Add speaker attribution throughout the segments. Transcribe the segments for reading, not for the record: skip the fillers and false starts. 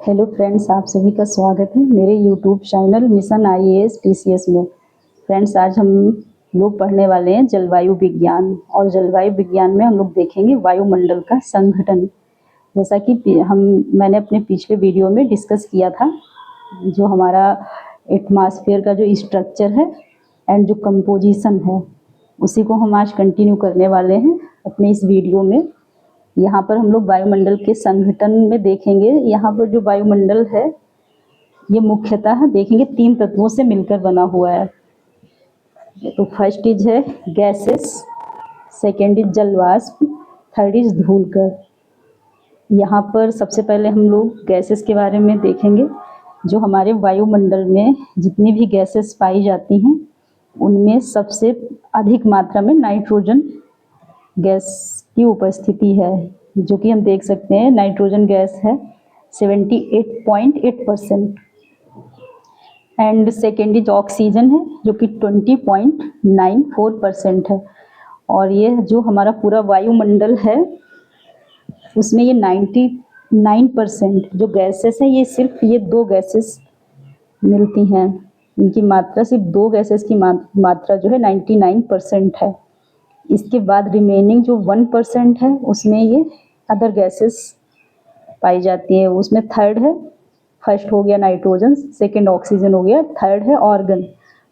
Speaker 1: Hello friends, आप सभी का स्वागत है मेरे YouTube channel mission IAS PCS में। फ्रेंड्स, आज हम लोग पढ़ने वाले हैं जलवायु विज्ञान। और जलवायु विज्ञान में हम लोग देखेंगे वायुमंडल का संघटन। जैसा कि मैंने अपने पिछले वीडियो में डिस्कस किया था, जो हमारा एटमॉस्फेयर का जो स्ट्रक्चर है एंड जो कंपोजिशन है, उसी को हम आज कंटिन्यू करने वाले हैं अपने इस वीडियो में। यहाँ पर हम लोग वायुमंडल के संघटन में देखेंगे। यहाँ पर जो वायुमंडल है ये मुख्यतः देखेंगे 3 तत्वों से मिलकर बना हुआ है। तो फर्स्ट इज है गैसेस, सेकेंड इज जलवाष्प, थर्ड इज धूलकण। यहाँ पर सबसे पहले हम लोग गैसेस के बारे में देखेंगे। जो हमारे वायुमंडल में जितनी भी गैसेस पाई जाती हैं उनमें सबसे अधिक मात्रा में नाइट्रोजन गैस की उपस्थिति है, जो कि हम देख सकते हैं नाइट्रोजन गैस है 78.8%। एंड सेकेंड इज ऑक्सीजन है जो कि 20.94% है। और ये जो हमारा पूरा वायुमंडल है उसमें ये 99% जो गैसेस है, ये सिर्फ ये 2 गैसेस मिलती हैं। इनकी मात्रा सिर्फ 2 गैसेस की मात्रा जो है 99% है। इसके बाद रिमेनिंग जो 1% है उसमें ये अदर गैसेस पाई जाती है। उसमें थर्ड है, फर्स्ट हो गया नाइट्रोजन, सेकंड ऑक्सीजन हो गया, थर्ड है ऑर्गन।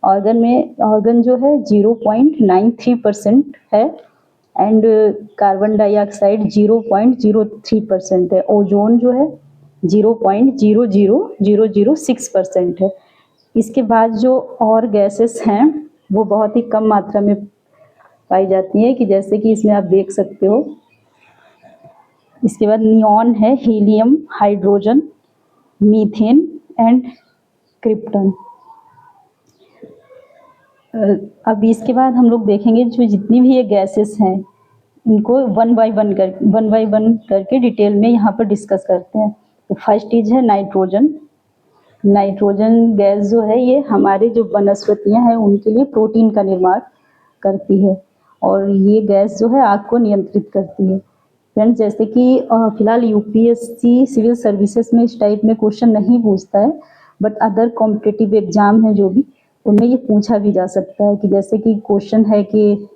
Speaker 1: ऑर्गन जो है 0.93% है एंड कार्बन डाइऑक्साइड 0.03% है। ओजोन जो है 0.00006% है। इसके बाद जो और गैसेस हैं वो बहुत ही कम मात्रा में पाई जाती है, कि जैसे कि इसमें आप देख सकते हो। इसके बाद नियॉन है, helium, hydrogen, methane and krypton. अब इसके बाद हम लोग देखेंगे जो जितनी भी ये गैसेस हैं इनको वन बाय वन करके डिटेल में यहाँ पर डिस्कस करते हैं। तो फर्स्ट चीज है नाइट्रोजन। नाइट्रोजन गैस जो है ये हमारे जो वनस्पतियाँ हैं उनके लिए प्रोटीन का निर्माण करती है और ये गैस जो है आग को नियंत्रित करती है। फ्रेंड्स, जैसे कि फिलहाल यूपीएससी सिविल सर्विसेज में इस टाइप में क्वेश्चन नहीं पूछता है, बट अदर कॉम्पिटिटिव एग्जाम है जो भी, उनमें ये पूछा भी जा सकता है। कि जैसे कि क्वेश्चन है कि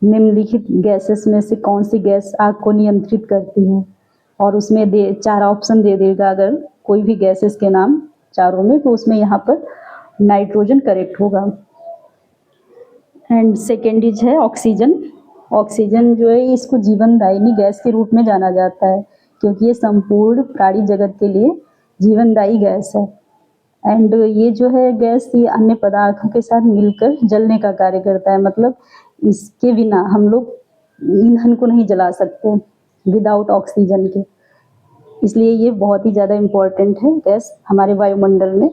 Speaker 1: निम्नलिखित गैसेस में से कौन सी गैस आग को नियंत्रित करती है, और उसमें 4 ऑप्शन दे देगा अगर कोई भी गैसेस के नाम चारों में, तो उसमें यहाँ पर नाइट्रोजन करेक्ट होगा। एंड सेकेंड इज है ऑक्सीजन। ऑक्सीजन जो है इसको जीवनदायिनी गैस के रूप में जाना जाता है, क्योंकि ये संपूर्ण प्राणी जगत के लिए जीवनदायी गैस है। एंड ये जो है गैस ये अन्य पदार्थों के साथ मिलकर जलने का कार्य करता है। मतलब इसके बिना हम लोग ईंधन को नहीं जला सकते विदाउट ऑक्सीजन के, इसलिए ये बहुत ही ज़्यादा इम्पोर्टेंट है गैस हमारे वायुमंडल में।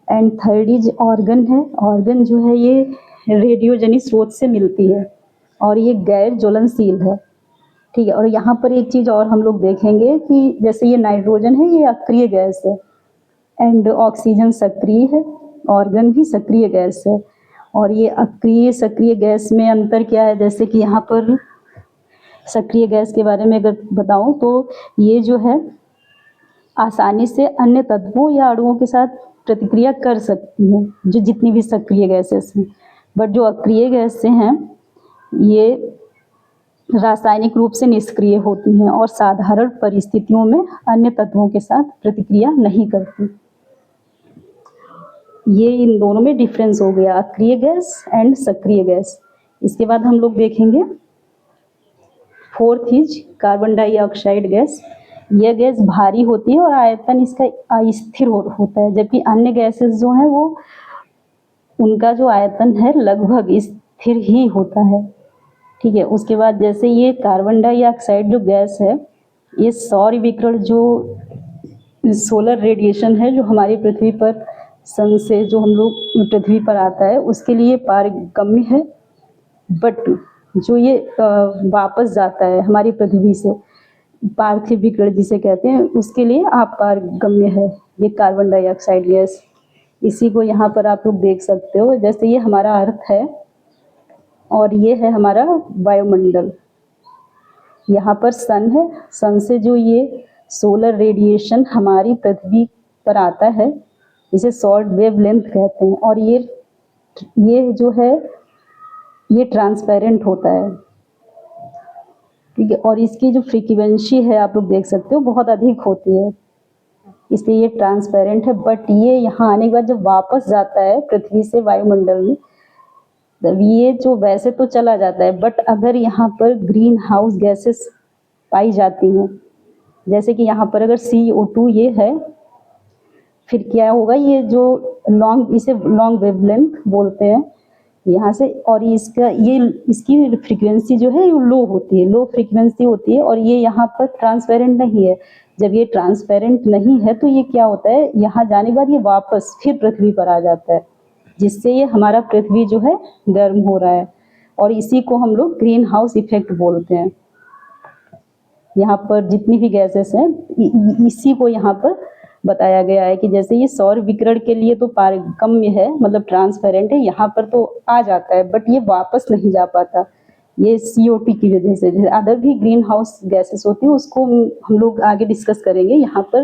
Speaker 1: एंड थर्ड इज ऑर्गन है। ऑर्गन जो है ये रेडियोजनिक स्रोत से मिलती है और ये गैर ज्वलनशील है, ठीक है। और यहाँ पर एक चीज़ और हम लोग देखेंगे कि जैसे ये नाइट्रोजन है ये अक्रिय गैस है एंड ऑक्सीजन सक्रिय है, ऑर्गन भी सक्रिय गैस है। और ये अक्रिय सक्रिय गैस में अंतर क्या है, जैसे कि यहाँ पर सक्रिय गैस के बारे में अगर बताऊँ तो ये जो है आसानी से अन्य तत्वों या अणुओं के साथ प्रतिक्रिया कर सकती हैं, जो जितनी भी सक्रिय गैसेस हैं। बट जो अक्रिय गैसें हैं ये रासायनिक रूप से निष्क्रिय होती हैं और साधारण परिस्थितियों में अन्य तत्वों के साथ प्रतिक्रिया नहीं करती। ये इन दोनों में डिफरेंस हो गया, अक्रिय गैस एंड सक्रिय गैस। इसके बाद हम लोग देखेंगे fourth is carbon dioxide gas. यह गैस भारी होती है और आयतन इसका अस्थिर होता है, जबकि अन्य गैसेस जो हैं वो उनका जो आयतन है लगभग स्थिर ही होता है, ठीक है। उसके बाद जैसे ये कार्बन डाइऑक्साइड जो गैस है ये सौर विकिरण जो सोलर रेडिएशन है जो हमारी पृथ्वी पर सन से जो हम लोग पृथ्वी पर आता है उसके लिए पारगम्य है, बट जो ये वापस जाता है हमारी पृथ्वी से, पार्थिव विकिरण जिसे कहते हैं, उसके लिए अपारगम्य है ये कार्बन डाइऑक्साइड गैस। इसी को यहाँ पर आप लोग देख सकते हो। जैसे ये हमारा अर्थ है और ये है हमारा वायुमंडल। यहाँ पर सन है, सन से जो ये सोलर रेडिएशन हमारी पृथ्वी पर आता है, इसे शॉर्ट वेव लेंथ कहते हैं। और ये जो है ये ट्रांसपेरेंट होता है, ठीक है। और इसकी जो फ्रीक्वेंसी है आप लोग देख सकते हो बहुत अधिक होती है, इसलिए ये ट्रांसपेरेंट है। बट ये यहाँ आने के बाद जब वापस जाता है पृथ्वी से वायुमंडल में, तब ये जो वैसे तो चला जाता है, बट अगर यहाँ पर ग्रीन हाउस गैसेस पाई जाती हैं, जैसे कि यहाँ पर अगर CO2 ये है, फिर क्या होगा, ये जो इसे लॉन्ग वेवलेंथ बोलते हैं यहाँ से, और इसकी फ्रीक्वेंसी जो है लो होती है, लो फ्रीक्वेंसी होती है। और ये यहाँ पर ट्रांसपेरेंट नहीं है। जब ये ट्रांसपेरेंट नहीं है तो ये क्या होता है, यहाँ जाने के बाद ये वापस फिर पृथ्वी पर आ जाता है, जिससे ये हमारा पृथ्वी जो है गर्म हो रहा है। और इसी को हम लोग ग्रीन हाउस इफेक्ट बोलते हैं। यहाँ पर जितनी भी गैसेस हैं इसी को यहाँ पर बताया गया है कि जैसे ये सौर विकिरण के लिए तो पारगम्य है, मतलब ट्रांसपेरेंट है, यहाँ पर तो आ जाता है बट ये वापस नहीं जा पाता, ये CO2 की वजह से। जैसे अदर भी ग्रीन हाउस गैसेस होती है उसको हम लोग आगे डिस्कस करेंगे। यहाँ पर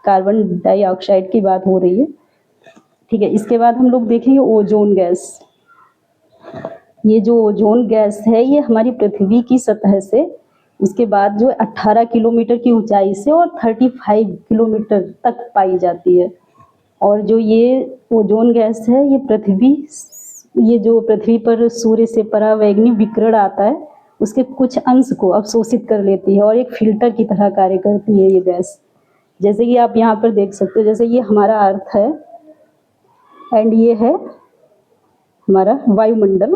Speaker 1: कार्बन डाइऑक्साइड की बात हो रही है, ठीक है। इसके बाद हम लोग देखेंगे ओजोन गैस। ये जो ओजोन गैस है ये हमारी पृथ्वी की सतह से, उसके बाद जो 18 किलोमीटर की ऊंचाई से और 35 किलोमीटर तक पाई जाती है। और जो ये ओजोन गैस है ये जो पृथ्वी पर सूर्य से परावैंगनी विकिरण आता है उसके कुछ अंश को अवशोषित कर लेती है और एक फिल्टर की तरह कार्य करती है ये गैस। जैसे कि आप यहाँ पर देख सकते हो, जैसे ये हमारा अर्थ है एंड ये है हमारा वायुमंडल,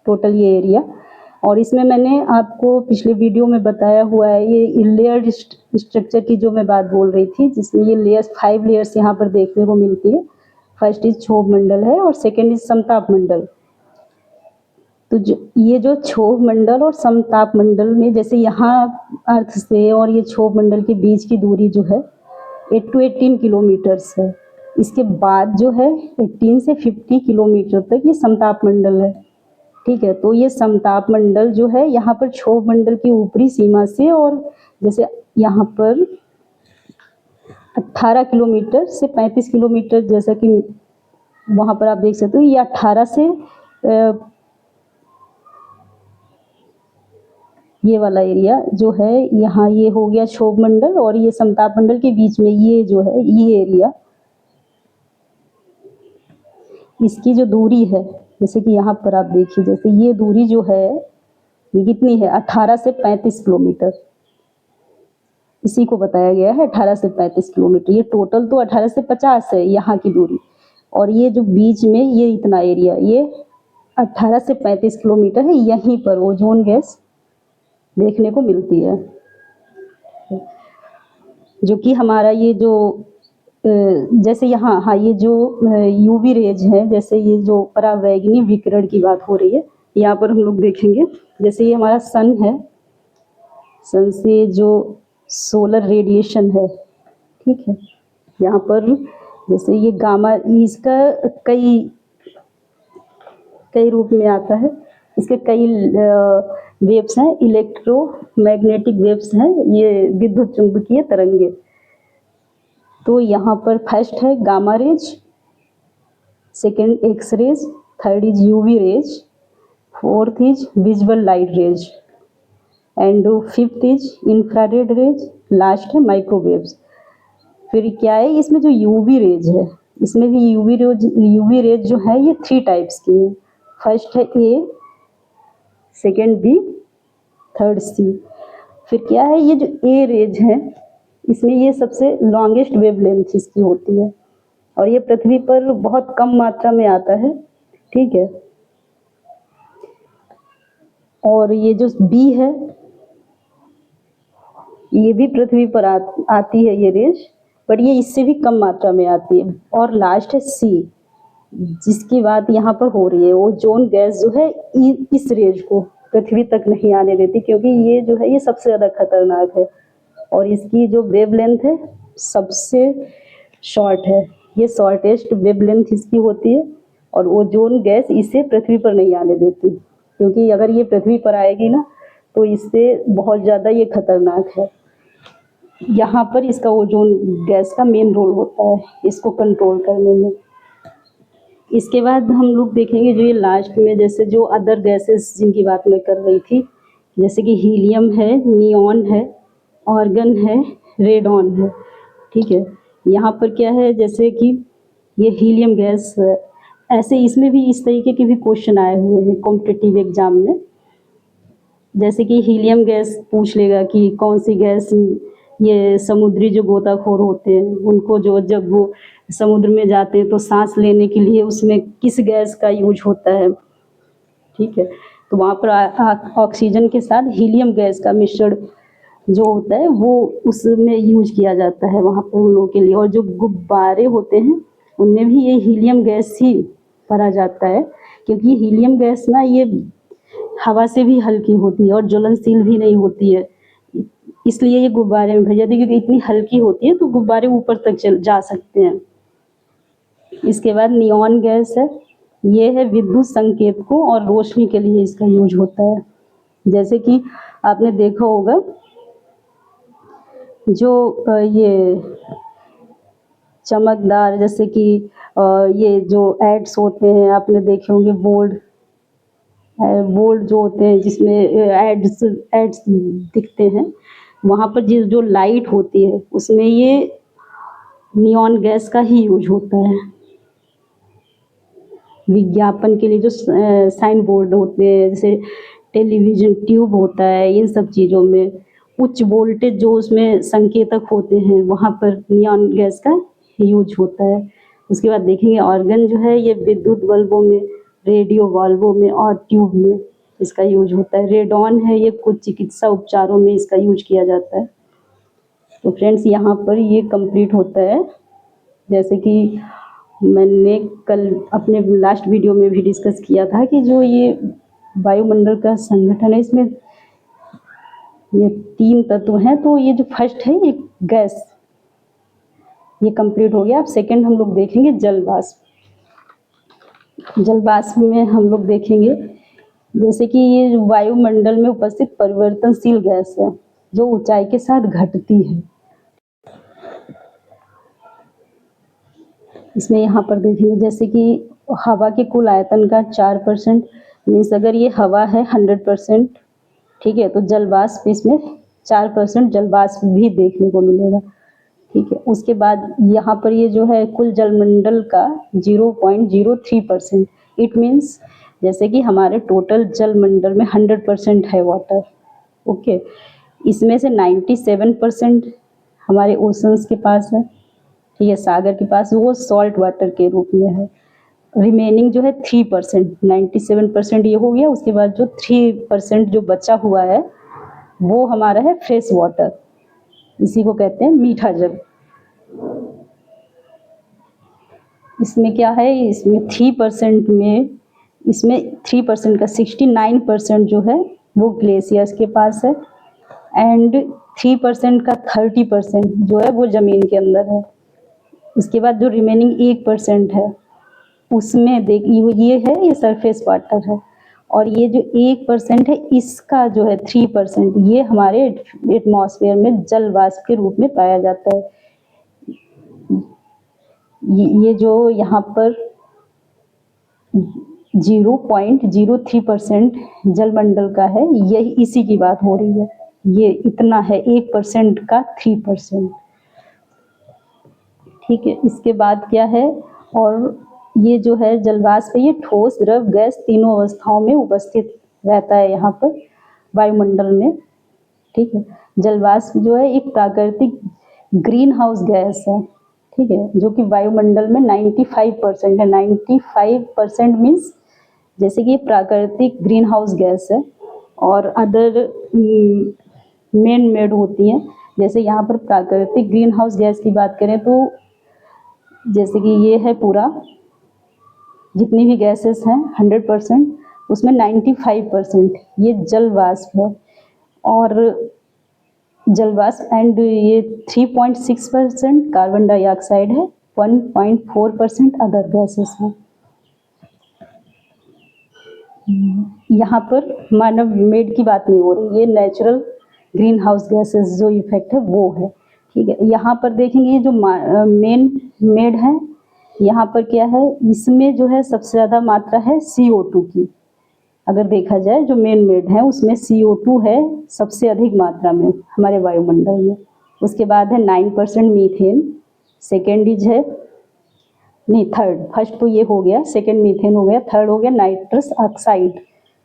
Speaker 1: टोटल ये एरिया। और इसमें मैंने आपको पिछले वीडियो में बताया हुआ है ये लेयर्ड स्ट्रक्चर की जो मैं बात बोल रही थी, जिसमें ये लेयर्स 5 लेयर्स यहाँ पर देखने को मिलती है। फर्स्ट इज क्षोभ मंडल है और सेकंड इज समताप मंडल। तो ये जो क्षोभ मंडल और समताप मंडल में, जैसे यहाँ अर्थ से और ये क्षोभ मंडल के बीच की दूरी जो है 8 to 18 किलोमीटर्स है। इसके बाद जो है 18 से 50 किलोमीटर तक ये समताप मंडल है, ठीक है। तो ये समताप मंडल जो है यहाँ पर क्षोभ मंडल की ऊपरी सीमा से, और जैसे यहाँ पर 18 किलोमीटर से 35 किलोमीटर, जैसा कि वहाँ पर आप देख सकते हो, ये 18 से ये वाला एरिया जो है यहाँ ये हो गया क्षोभ मंडल, और ये समताप मंडल के बीच में ये जो है ये एरिया, इसकी जो दूरी है, जैसे कि यहाँ पर आप देखिए, जैसे ये दूरी जो है ये कितनी है, 18 से 35 किलोमीटर। इसी को बताया गया है 18 से 35 किलोमीटर। ये टोटल तो 18 से 50 है यहाँ की दूरी, और ये जो बीच में ये इतना एरिया, ये 18 से 35 किलोमीटर है। यहीं पर ओजोन गैस देखने को मिलती है, जो कि हमारा ये जो जैसे यहाँ, हाँ, ये जो UV रेज है, जैसे ये जो परावैंगनी विकिरण की बात हो रही है, यहाँ पर हम लोग देखेंगे। जैसे ये हमारा सन है, सन से जो सोलर रेडिएशन है, ठीक है। यहाँ पर जैसे ये गामा, इसका कई रूप में आता है, इसके कई वेव्स हैं, इलेक्ट्रोमैग्नेटिक वेव्स हैं, ये विद्युत चुंबकीय तरंगे। तो यहाँ पर फर्स्ट है gamma rays, second X rays, third is UV rays, fourth is visual light rays, and fifth is infrared rays, last है माइक्रोवेव्स। फिर क्या है, इसमें जो UV रेज है, इसमें भी UV रेज जो है ये 3 टाइप्स की है। फर्स्ट है A, second B, third C। फिर क्या है, ये जो A रेज है इसमें ये सबसे लॉन्गेस्ट वेवलेंथ इसकी होती है, और ये पृथ्वी पर बहुत कम मात्रा में आता है, ठीक है। और ये जो B है ये भी पृथ्वी पर आती है ये रेज, बट ये इससे भी कम मात्रा में आती है। और लास्ट है C, जिसकी बात यहाँ पर हो रही है। ओजोन गैस जो है इस रेज को पृथ्वी तक नहीं आने देती, क्योंकि ये जो है ये सबसे ज़्यादा खतरनाक है, और इसकी जो वेवलेंथ है सबसे शॉर्ट है, ये शॉर्टेस्ट वेवलेंथ इसकी होती है। और ओजोन गैस इसे पृथ्वी पर नहीं आने देती, क्योंकि अगर ये पृथ्वी पर आएगी ना तो इससे बहुत ज़्यादा ये खतरनाक है। यहाँ पर इसका ओजोन गैस का मेन रोल होता है इसको कंट्रोल करने में। इसके बाद हम लोग देखेंगे जो ये लास्ट में जैसे जो अदर गैसेस जिनकी बात मैं कर रही थी, जैसे कि हीलियम है, नियॉन है, ऑर्गन है, रेडॉन है। ठीक है, यहाँ पर क्या है जैसे कि ये हीलियम गैस है, ऐसे इसमें भी इस तरीके के भी क्वेश्चन आए हुए हैं कॉम्पिटिटिव एग्जाम में। जैसे कि हीलियम गैस पूछ लेगा कि कौन सी गैस, ये समुद्री जो गोताखोर होते हैं उनको जो जब वो समुद्र में जाते हैं तो सांस लेने के लिए उसमें किस गैस का यूज होता है। ठीक है, तो वहाँ पर ऑक्सीजन के साथ हीलियम गैस का मिश्रण जो होता है वो उसमें यूज किया जाता है वहाँ पर उन लोगों के लिए। और जो गुब्बारे होते हैं उनमें भी ये हीलियम गैस ही भरा जाता है, क्योंकि ये हीलियम गैस ना ये हवा से भी हल्की होती है और ज्वलनशील भी नहीं होती है, इसलिए ये गुब्बारे में भरी जाती है, क्योंकि इतनी हल्की होती है तो गुब्बारे ऊपर तक चल जा सकते हैं। इसके बाद नियॉन गैस है, ये है विद्युत संकेतकों और रोशनी के लिए इसका यूज होता है। जैसे कि आपने देखा होगा जो ये चमकदार, जैसे कि ये जो एड्स होते हैं आपने देखे होंगे, बोर्ड जो होते हैं जिसमें एड्स एड्स दिखते हैं, वहाँ पर जो लाइट होती है उसमें ये नियॉन गैस का ही यूज होता है। विज्ञापन के लिए जो साइन बोर्ड होते हैं, जैसे टेलीविज़न ट्यूब होता है, इन सब चीज़ों में उच्च वोल्टेज जो उसमें संकेतक होते हैं वहाँ पर नियॉन गैस का यूज होता है। उसके बाद देखेंगे ऑर्गन जो है ये विद्युत बल्बों में, रेडियो वाल्वों में और ट्यूब में इसका यूज होता है। रेडॉन है, ये कुछ चिकित्सा उपचारों में इसका यूज किया जाता है। तो फ्रेंड्स यहाँ पर ये कंप्लीट होता है। जैसे कि मैंने कल अपने लास्ट वीडियो में भी डिस्कस किया था कि जो ये वायुमंडल का संगठन है इसमें ये 3 तत्व हैं, तो ये जो फर्स्ट है ये गैस, ये कंप्लीट हो गया। अब सेकंड हम लोग देखेंगे जल वाष्प। जल वाष्प में हम लोग देखेंगे जैसे कि ये वायुमंडल में उपस्थित परिवर्तनशील गैस है जो ऊंचाई के साथ घटती है। इसमें यहाँ पर देखिए जैसे कि हवा के कुल आयतन का 4%, मीन्स अगर ये हवा है 100%, ठीक है, तो जल वाष्प इसमें 4% जल वाष्प भी देखने को मिलेगा। ठीक है, उसके बाद यहाँ पर ये जो है कुल जलमंडल का 0.03%, इट मीन्स जैसे कि हमारे टोटल जलमंडल में 100% है वाटर। ओके, इसमें से 97% हमारे ओशंस के पास है, ठीक है, सागर के पास, वो सॉल्ट वाटर के रूप में है। रिमेनिंग जो है 3%, 97% ये हो गया। उसके बाद जो 3% जो बचा हुआ है वो हमारा है फ्रेश वाटर, इसी को कहते हैं मीठा जल। इसमें क्या है, इसमें 3% में, इसमें 3% का 69% जो है वो ग्लेशियर्स के पास है, एंड 3% का 30% जो है वो ज़मीन के अंदर है। उसके बाद जो रिमेनिंग 1% है उसमें देखिए ये है, ये सरफेस वाटर है, और ये जो 1% है इसका जो है 3% ये हमारे एटमॉस्फेयर में जल वाष्प के रूप में पाया जाता है। ये जो यहाँ पर 0.03% जलमंडल का है, यही इसी की बात हो रही है। ये इतना है 1% का 3%। ठीक है, इसके बाद क्या है, और ये जो है जलवाष्प ये ठोस, द्रव, गैस तीनों अवस्थाओं में उपस्थित रहता है यहाँ पर वायुमंडल में। ठीक है, जलवाष्प जो है एक प्राकृतिक ग्रीन हाउस गैस है, ठीक है, जो कि वायुमंडल में 95% है। 95% मीन्स जैसे कि ये प्राकृतिक ग्रीन हाउस गैस है, और अदर मेन मेड होती हैं। जैसे यहाँ पर प्राकृतिक ग्रीन हाउस गैस की बात करें तो जैसे कि ये है पूरा, जितनी भी गैसेस हैं 100%, उसमें 95% ये जल वाष्प है, और जल वाष्प, एंड ये 3.6% कार्बन डाइऑक्साइड है, 1.4% अदर गैसेस हैं। यहाँ पर मानव मेड की बात नहीं हो रही, ये नेचुरल ग्रीन हाउस गैसेस जो इफेक्ट है वो है। ठीक है, यहाँ पर देखेंगे जो मेन मेड है, यहाँ पर क्या है, इसमें जो है सबसे ज़्यादा मात्रा है CO2 की। अगर देखा जाए जो मेन मेड है उसमें CO2 है सबसे अधिक मात्रा में हमारे वायुमंडल में। उसके बाद है 9% मीथेन, सेकेंड इज है, नहीं थर्ड, फर्स्ट तो ये हो गया, सेकेंड मीथेन हो गया, थर्ड हो गया नाइट्रस ऑक्साइड।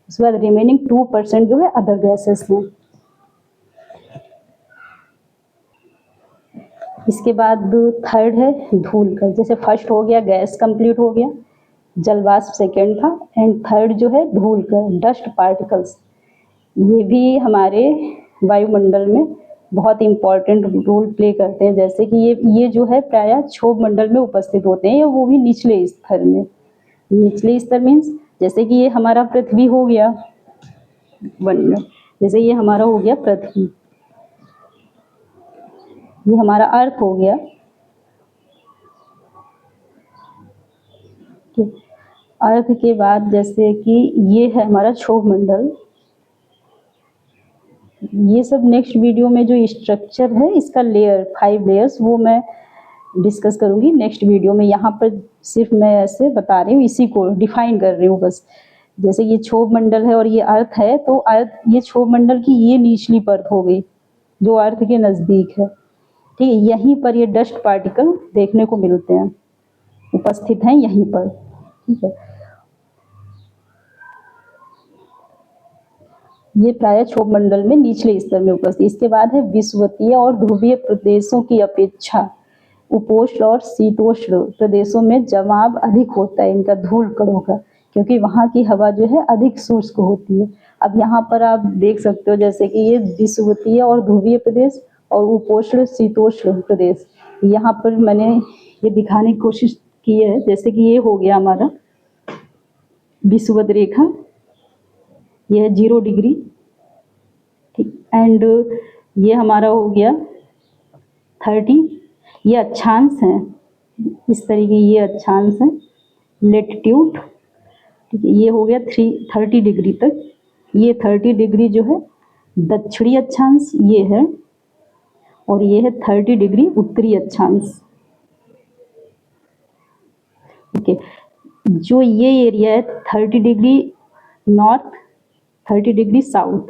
Speaker 1: उसके बाद रिमेनिंग 2% जो है अदर गैसेस हैं। इसके बाद थर्ड है धूल कण। जैसे फर्स्ट हो गया गैस कंप्लीट हो गया, जलवाष्प सेकेंड था, एंड थर्ड जो है धूल कण, डस्ट पार्टिकल्स। ये भी हमारे वायुमंडल में बहुत इम्पॉर्टेंट रोल प्ले करते हैं। जैसे कि ये जो है प्रायः क्षोभ मंडल में उपस्थित होते हैं, या वो भी निचले स्तर में। निचले स्तर मीन्स जैसे कि ये हमारा पृथ्वी हो गया, जैसे ये हमारा हो गया पृथ्वी, ये हमारा अर्थ हो गया। अर्थ के बाद जैसे कि ये है हमारा क्षोभ मंडल। ये सब नेक्स्ट वीडियो में जो स्ट्रक्चर है इसका लेयर 5 लेयर्स वो मैं डिस्कस करूंगी नेक्स्ट वीडियो में। यहाँ पर सिर्फ मैं ऐसे बता रही हूँ, इसी को डिफाइन कर रही हूँ बस। जैसे ये क्षोभ मंडल है और ये अर्थ है, तो अर्थ, ये क्षोभ मंडल की ये निचली परत हो गई जो अर्थ के नज़दीक है। ठीक है, यहीं पर ये डस्ट पार्टिकल देखने को मिलते हैं, उपस्थित हैं यहीं पर। ठीक है, ये प्रायः क्षोभ मंडल में निचले स्तर में उपस्थित। इसके बाद है विषुवतीय और ध्रुवीय प्रदेशों की अपेक्षा उपोष्ण और शीतोष्ण प्रदेशों में जमाव अधिक होता है इनका धूल कणों का, क्योंकि वहाँ की हवा जो है अधिक शुष्क होती है। अब यहाँ पर आप देख सकते हो जैसे कि ये विषुवतीय और ध्रुवीय प्रदेश और उपोष्ण शीतोष्ण प्रदेश, यहाँ पर मैंने ये दिखाने की कोशिश की है। जैसे कि ये हो गया हमारा विषुवत रेखा, ये है 0 डिग्री, ठीक, एंड ये हमारा हो गया 30, ये अक्षांश हैं, इस तरीके ये अक्षांश हैं, लेटिट्यूड। ठीक है, ये हो गया 30 डिग्री तक। ये 30 डिग्री जो है दक्षिणी अक्षांश ये है, और ये है 30 डिग्री उत्तरी अक्षांश। ओके, जो ये एरिया है 30 डिग्री नॉर्थ, 30 डिग्री साउथ,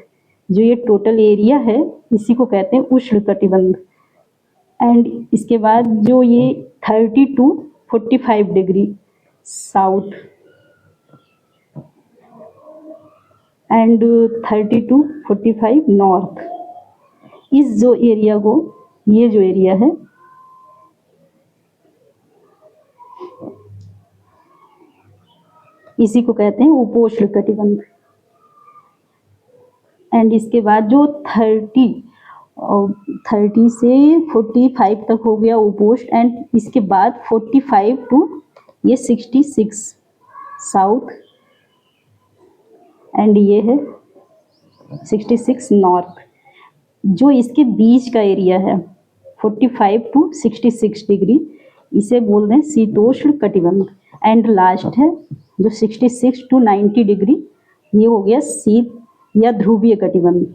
Speaker 1: जो ये टोटल एरिया है इसी को कहते हैं उष्ण कटिबंध। एंड इसके बाद जो ये 30 to 45 degree south and 30 to 45 north, इस जो एरिया को, ये जो एरिया है इसी को कहते हैं उपोष्ण कटिबंध। एंड इसके बाद जो 30 से 45 तक हो गया उपोष्ण, एंड इसके बाद 45 टू ये 66 साउथ, एंड ये है 66 नॉर्थ। जो इसके बीच का एरिया है 45 टू 66 डिग्री, इसे बोल रहे हैं शीतोष्ण कटिबंध। एंड लास्ट है जो 66 टू 90 डिग्री, ये हो गया शीत या ध्रुवीय कटिबंध।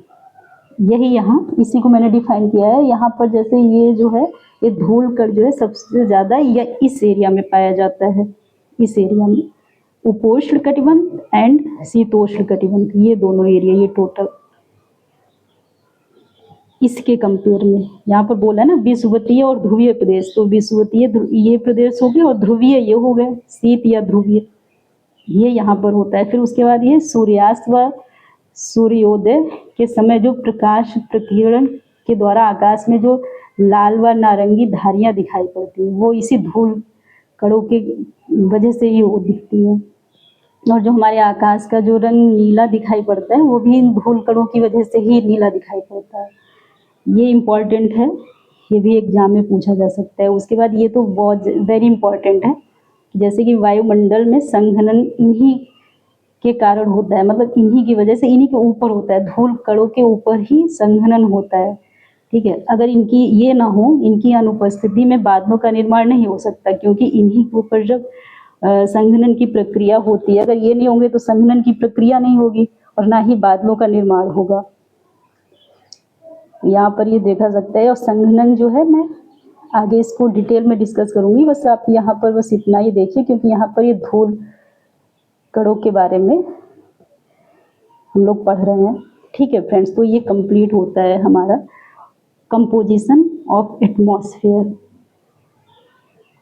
Speaker 1: यही यहाँ इसी को मैंने डिफाइन किया है। यहाँ पर जैसे ये जो है ये धूल कण जो है सबसे ज़्यादा या इस एरिया में पाया जाता है, इस एरिया में उपोष्ण कटिबंध एंड शीतोष्ण कटिबंध, ये दोनों एरिया, ये टोटल इसके कंपेयर में यहाँ पर बोला है ना विषुवतीय और ध्रुवीय प्रदेश, तो विषुवतीय ये प्रदेश हो गए और ध्रुवीय ये हो गए, शीत या ध्रुवीय, ये यहाँ पर होता है। फिर उसके बाद ये सूर्यास्त व सूर्योदय के समय जो प्रकाश प्रकीर्णन के द्वारा आकाश में जो लाल व नारंगी धारियाँ दिखाई पड़ती हैं वो इसी धूल कणों के वजह से ही वो दिखती है। और जो हमारे आकाश का जो रंग नीला दिखाई पड़ता है वो भी इन धूल कणों की वजह से ही नीला दिखाई पड़ता है। ये इम्पॉर्टेंट है, ये भी एग्जाम में पूछा जा सकता है। उसके बाद ये तो बहुत वेरी इंपॉर्टेंट है, जैसे कि वायुमंडल में संघनन इन्हीं के कारण होता है, मतलब इन्हीं की वजह से, इन्हीं के ऊपर होता है, धूल कणों के ऊपर ही संघनन होता है। ठीक है, अगर इनकी ये ना हो, इनकी अनुपस्थिति में बादलों का निर्माण नहीं हो सकता, क्योंकि इन्हीं के ऊपर जब संघनन की प्रक्रिया होती है, अगर ये नहीं होंगे तो संघनन की प्रक्रिया नहीं होगी और ना ही बादलों का निर्माण होगा। यहाँ पर ये देखा सकता है। और संघनन जो है मैं आगे इसको डिटेल में डिस्कस करूँगी, बस आप यहाँ पर बस इतना ही देखिए, क्योंकि यहाँ पर ये धूल कणों के बारे में हम लोग पढ़ रहे हैं। ठीक है फ्रेंड्स, तो ये कंप्लीट होता है हमारा कंपोजिशन ऑफ एटमॉस्फेयर।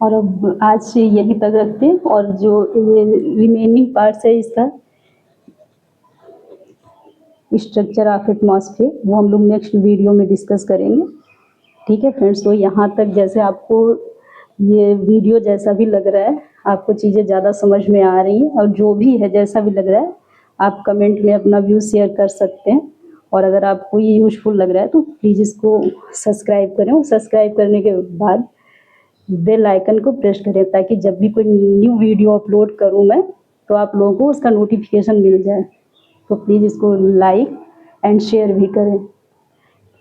Speaker 1: और अब आज से यहीं तक रखते हैं, और जो ये रिमेनिंग पार्ट्स है इसका स्ट्रक्चर ऑफ एटमॉस्फेयर, वो हम लोग नेक्स्ट वीडियो में डिस्कस करेंगे। ठीक है फ्रेंड्स, तो यहाँ तक जैसे आपको ये वीडियो जैसा भी लग रहा है, आपको चीज़ें ज़्यादा समझ में आ रही हैं, और जो भी है जैसा भी लग रहा है, आप कमेंट में अपना व्यू शेयर कर सकते हैं। और अगर आपको ये यूज़फुल लग रहा है तो प्लीज़ इसको सब्सक्राइब करें, और सब्सक्राइब करने के बाद बेल आइकन को प्रेस करें, ताकि जब भी कोई न्यू वीडियो अपलोड करूँ मैं, तो आप लोगों को उसका नोटिफिकेशन मिल जाए। तो प्लीज़ इसको लाइक एंड शेयर भी करें।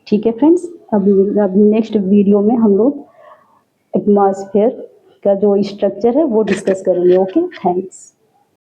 Speaker 1: ठीक है फ्रेंड्स, अब नेक्स्ट वीडियो में हम लोग एटमॉस्फेयर का जो स्ट्रक्चर है वो डिस्कस करेंगे। Okay, thanks.